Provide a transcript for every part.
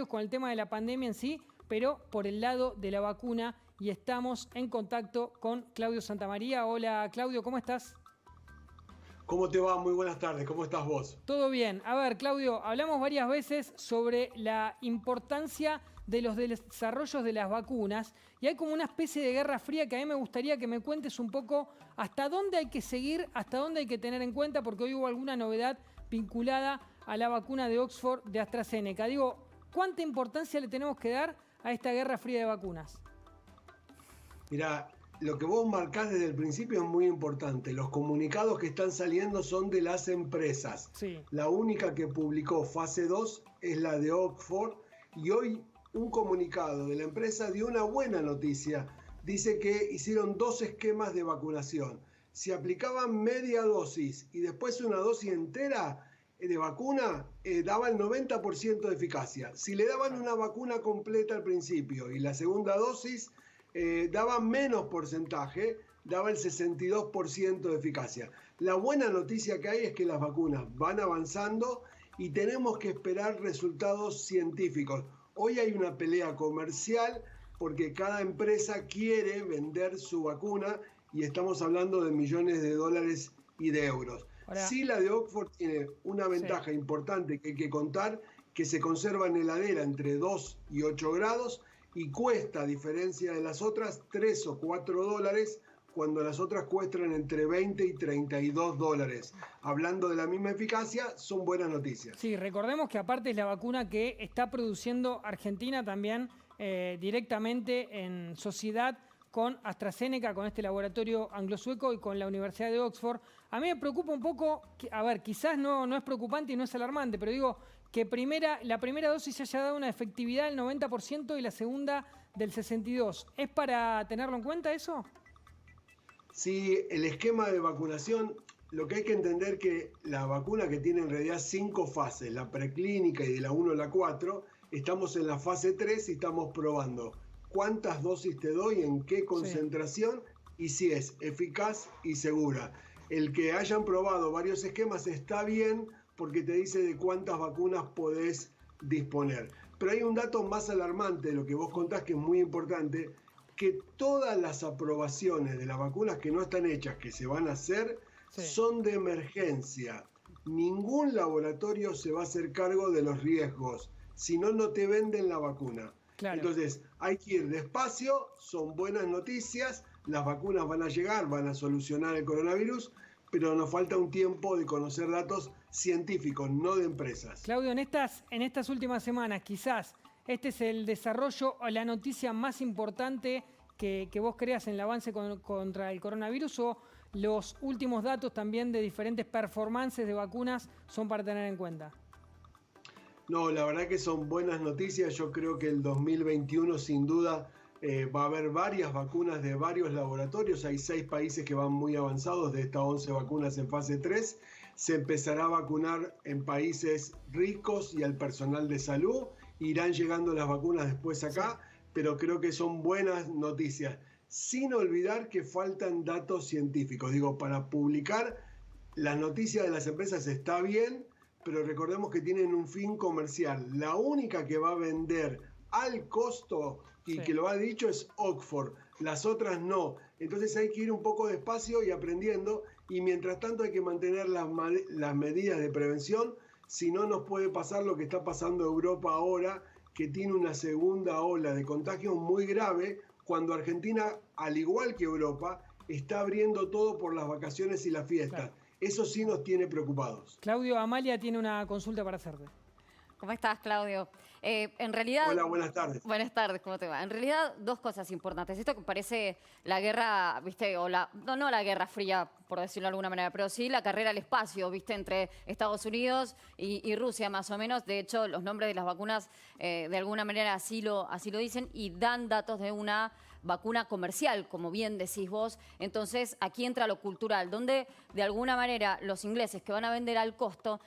con el tema de la pandemia en sí, pero por el lado de la vacuna. Y estamos en contacto con Claudio Santamaría. Hola Claudio, ¿cómo estás? ¿Cómo te va? Muy buenas tardes. ¿Cómo estás vos? Todo bien. A ver, Claudio, hablamos varias veces sobre la importancia de los desarrollos de las vacunas y hay como una especie de guerra fría que a mí me gustaría que me cuentes un poco hasta dónde hay que seguir, hasta dónde hay que tener en cuenta, porque hoy hubo alguna novedad vinculada a la vacuna de Oxford de AstraZeneca. Digo, ¿cuánta importancia le tenemos que dar a esta guerra fría de vacunas? Mirá, lo que vos marcás desde el principio es muy importante. Los comunicados que están saliendo son de las empresas. Sí. La única que publicó fase 2 es la de Oxford y hoy un comunicado de la empresa dio una buena noticia. Dice que hicieron 2 esquemas de vacunación. Si aplicaban media dosis y después una dosis entera de vacuna, daba el 90% de eficacia. Si le daban una vacuna completa al principio y la segunda dosis, daba menos porcentaje, daba el 62% de eficacia. La buena noticia que hay es que las vacunas van avanzando y tenemos que esperar resultados científicos. Hoy hay una pelea comercial porque cada empresa quiere vender su vacuna y estamos hablando de millones de dólares y de euros. Ahora, Sí, la de Oxford tiene una ventaja importante que hay que contar, que se conserva en heladera entre 2 y 8 grados y cuesta, a diferencia de las otras, 3 o 4 dólares, cuando las otras cuestan entre 20 y 32 dólares. Hablando de la misma eficacia, son buenas noticias. sí, recordemos que aparte es la vacuna que está produciendo Argentina también directamente en sociedad con AstraZeneca, con este laboratorio anglo-sueco y con la Universidad de Oxford. A mí me preocupa un poco, a ver, quizás no es preocupante y no es alarmante, pero digo que la primera dosis haya dado una efectividad del 90% y la segunda del 62%. ¿Es para tenerlo en cuenta eso? Sí, el esquema de vacunación, lo que hay que entender que la vacuna que tiene en realidad 5 fases, la preclínica y de la 1 a la 4, estamos en la fase 3 y estamos probando cuántas dosis te doy, en qué concentración y si es eficaz y segura. El que hayan probado varios esquemas está bien porque te dice de cuántas vacunas podés disponer. Pero hay un dato más alarmante de lo que vos contás que es muy importante, que todas las aprobaciones de las vacunas que no están hechas, que se van a hacer, son de emergencia. Ningún laboratorio se va a hacer cargo de los riesgos, si no, no te venden la vacuna. Claro. Entonces, hay que ir despacio, son buenas noticias, las vacunas van a llegar, van a solucionar el coronavirus, pero nos falta un tiempo de conocer datos científicos, no de empresas. Claudio, en estas últimas semanas, quizás este es el desarrollo o la noticia más importante que vos creas en el avance contra el coronavirus, o los últimos datos también de diferentes performances de vacunas son para tener en cuenta. No, la verdad que son buenas noticias. Yo creo que el 2021 sin duda va a haber varias vacunas de varios laboratorios. Hay 6 países que van muy avanzados de estas 11 vacunas en fase 3. Se empezará a vacunar en países ricos y al personal de salud. Irán llegando las vacunas después acá, pero creo que son buenas noticias. Sin olvidar que faltan datos científicos. Digo, para publicar las noticias de las empresas está bien, pero recordemos que tienen un fin comercial. La única que va a vender al costo y que lo ha dicho es Oxford, las otras no. Entonces hay que ir un poco despacio y aprendiendo, y mientras tanto hay que mantener las medidas de prevención, si no nos puede pasar lo que está pasando en Europa ahora, que tiene una segunda ola de contagios muy grave, cuando Argentina, al igual que Europa, está abriendo todo por las vacaciones y las fiestas. Claro. Eso sí nos tiene preocupados. Claudio, Amalia tiene una consulta para hacerte. ¿Cómo estás, Claudio? En realidad... Hola, buenas tardes. Buenas tardes, ¿cómo te va? En realidad, 2 cosas importantes. Esto que parece la guerra, ¿viste? O no la guerra fría, por decirlo de alguna manera, pero sí la carrera al espacio, ¿viste? Entre Estados Unidos y Rusia, más o menos. De hecho, los nombres de las vacunas, de alguna manera, así lo dicen y dan datos de una vacuna comercial, como bien decís vos. Entonces, aquí entra lo cultural, donde, de alguna manera, los ingleses que van a vender al costo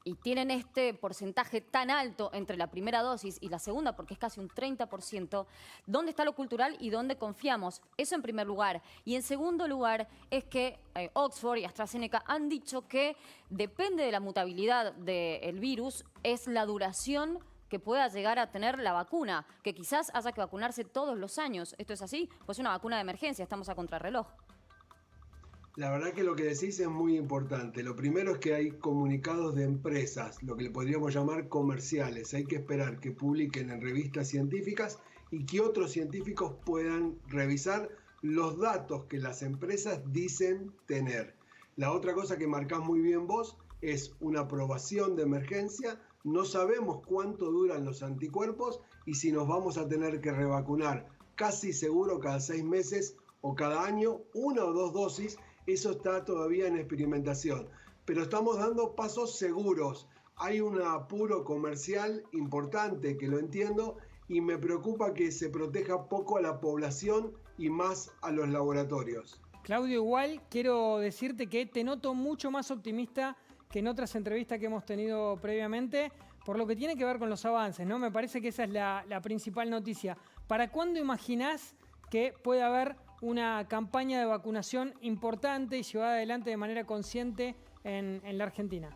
y tienen este porcentaje tan alto entre la primera dosis y la segunda, porque es casi un 30%, ¿dónde está lo cultural y dónde confiamos? Eso en primer lugar. Y en segundo lugar es que Oxford y AstraZeneca han dicho que depende de la mutabilidad del virus, es la duración que pueda llegar a tener la vacuna, que quizás haya que vacunarse todos los años. ¿Esto es así? Pues una vacuna de emergencia, estamos a contrarreloj. La verdad que lo que decís es muy importante. Lo primero es que hay comunicados de empresas, lo que le podríamos llamar comerciales. Hay que esperar que publiquen en revistas científicas y que otros científicos puedan revisar los datos que las empresas dicen tener. La otra cosa que marcás muy bien vos es una aprobación de emergencia. No sabemos cuánto duran los anticuerpos y si nos vamos a tener que revacunar casi seguro cada 6 meses o cada año, 1 o 2 dosis. Eso está todavía en experimentación, pero estamos dando pasos seguros. Hay un apuro comercial importante, que lo entiendo, y me preocupa que se proteja poco a la población y más a los laboratorios. Claudio, igual quiero decirte que te noto mucho más optimista que en otras entrevistas que hemos tenido previamente, por lo que tiene que ver con los avances, ¿no? Me parece que esa es la principal noticia. ¿Para cuándo imaginás que puede haber una campaña de vacunación importante y llevada adelante de manera consciente en la Argentina?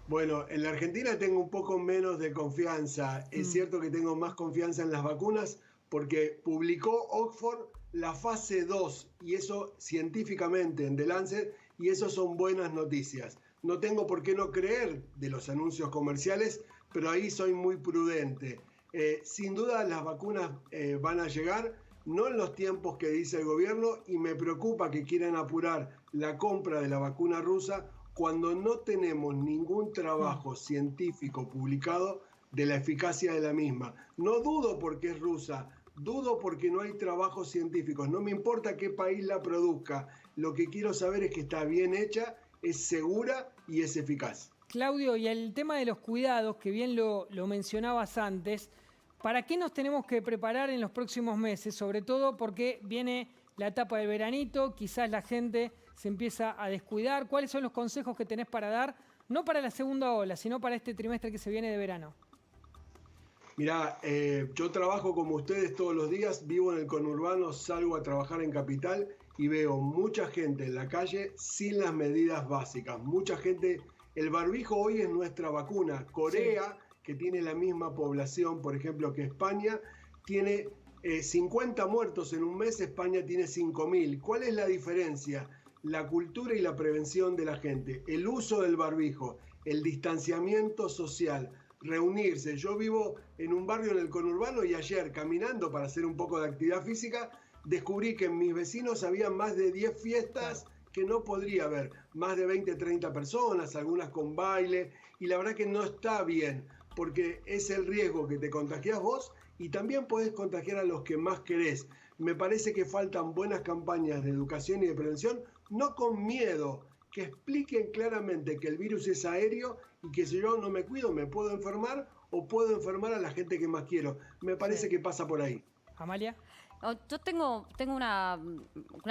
Bueno, en la Argentina tengo un poco menos de confianza. Es cierto que tengo más confianza en las vacunas porque publicó Oxford la fase 2 y eso científicamente en The Lancet, y eso son buenas noticias. No tengo por qué no creer de los anuncios comerciales, pero ahí soy muy prudente. Sin duda las vacunas van a llegar, no en los tiempos que dice el gobierno, y me preocupa que quieran apurar la compra de la vacuna rusa cuando no tenemos ningún trabajo científico publicado de la eficacia de la misma. No dudo porque es rusa, dudo porque no hay trabajos científicos. No me importa qué país la produzca, lo que quiero saber es que está bien hecha, es segura y es eficaz. Claudio, y el tema de los cuidados, que bien lo mencionabas antes, ¿para qué nos tenemos que preparar en los próximos meses? Sobre todo porque viene la etapa del veranito, quizás la gente se empieza a descuidar. ¿Cuáles son los consejos que tenés para dar, no para la segunda ola, sino para este trimestre que se viene de verano? Mirá, yo trabajo como ustedes todos los días, vivo en el conurbano, salgo a trabajar en Capital y veo mucha gente en la calle sin las medidas básicas. Mucha gente, el barbijo hoy es nuestra vacuna. Corea, que tiene la misma población, por ejemplo, que España, tiene 50 muertos en un mes, España tiene 5.000. ¿Cuál es la diferencia? La cultura y la prevención de la gente, el uso del barbijo, el distanciamiento social, reunirse. Yo vivo en un barrio en el conurbano y ayer, caminando para hacer un poco de actividad física, descubrí que en mis vecinos había más de 10 fiestas que no podría haber, más de 20, 30 personas, algunas con baile, y la verdad que no está bien, porque es el riesgo que te contagias vos y también podés contagiar a los que más querés. Me parece que faltan buenas campañas de educación y de prevención, no con miedo, que expliquen claramente que el virus es aéreo y que si yo no me cuido me puedo enfermar o puedo enfermar a la gente que más quiero. Me parece que pasa por ahí. Amalia. Yo tengo una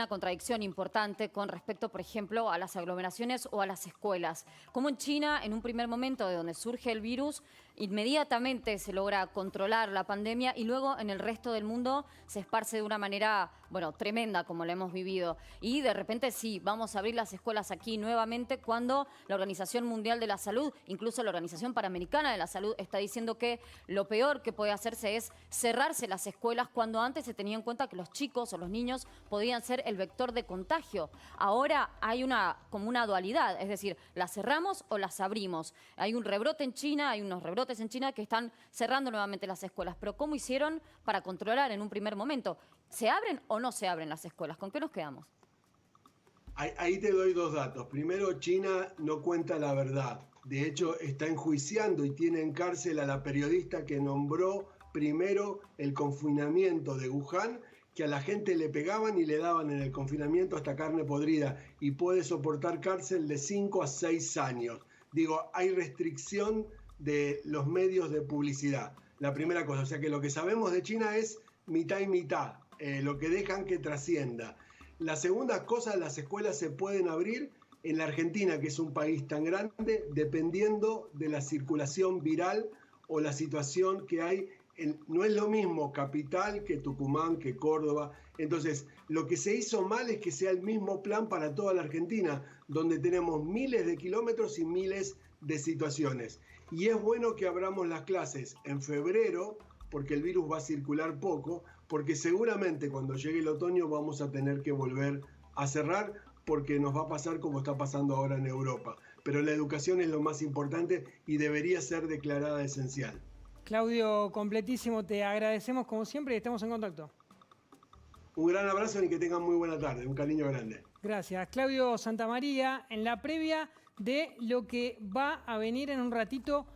contradicción importante con respecto, por ejemplo, a las aglomeraciones o a las escuelas. Como en China, en un primer momento de donde surge el virus, inmediatamente se logra controlar la pandemia y luego en el resto del mundo se esparce de una manera, bueno, tremenda como la hemos vivido. Y de repente sí, vamos a abrir las escuelas aquí nuevamente cuando la Organización Mundial de la Salud, incluso la Organización Panamericana de la Salud, está diciendo que lo peor que puede hacerse es cerrarse las escuelas cuando antes se tenía en cuenta que los chicos o los niños podían ser el vector de contagio. Ahora hay como una dualidad, es decir, las cerramos o las abrimos. Hay un rebrote en China, hay unos rebrotes en China que están cerrando nuevamente las escuelas. Pero ¿cómo hicieron para controlar en un primer momento? ¿Se abren o no se abren las escuelas? ¿Con qué nos quedamos? Ahí te doy dos datos. Primero, China no cuenta la verdad. De hecho, está enjuiciando y tiene en cárcel a la periodista que nombró primero el confinamiento de Wuhan, que a la gente le pegaban y le daban en el confinamiento hasta carne podrida y puede soportar cárcel de 5 a 6 años. Digo, hay restricción de los medios de publicidad. La primera cosa, o sea que lo que sabemos de China es mitad y mitad, lo que dejan que trascienda. La segunda cosa, las escuelas se pueden abrir en la Argentina, que es un país tan grande, dependiendo de la circulación viral o la situación que hay. No es lo mismo Capital que Tucumán, que Córdoba. Entonces, lo que se hizo mal es que sea el mismo plan para toda la Argentina, donde tenemos miles de kilómetros y miles de situaciones. Y es bueno que abramos las clases en febrero, porque el virus va a circular poco, porque seguramente cuando llegue el otoño vamos a tener que volver a cerrar, porque nos va a pasar como está pasando ahora en Europa. Pero la educación es lo más importante y debería ser declarada esencial. Claudio, completísimo, te agradecemos como siempre y estamos en contacto. Un gran abrazo y que tengan muy buena tarde. Un cariño grande. Gracias. Claudio Santamaría, en la previa de lo que va a venir en un ratito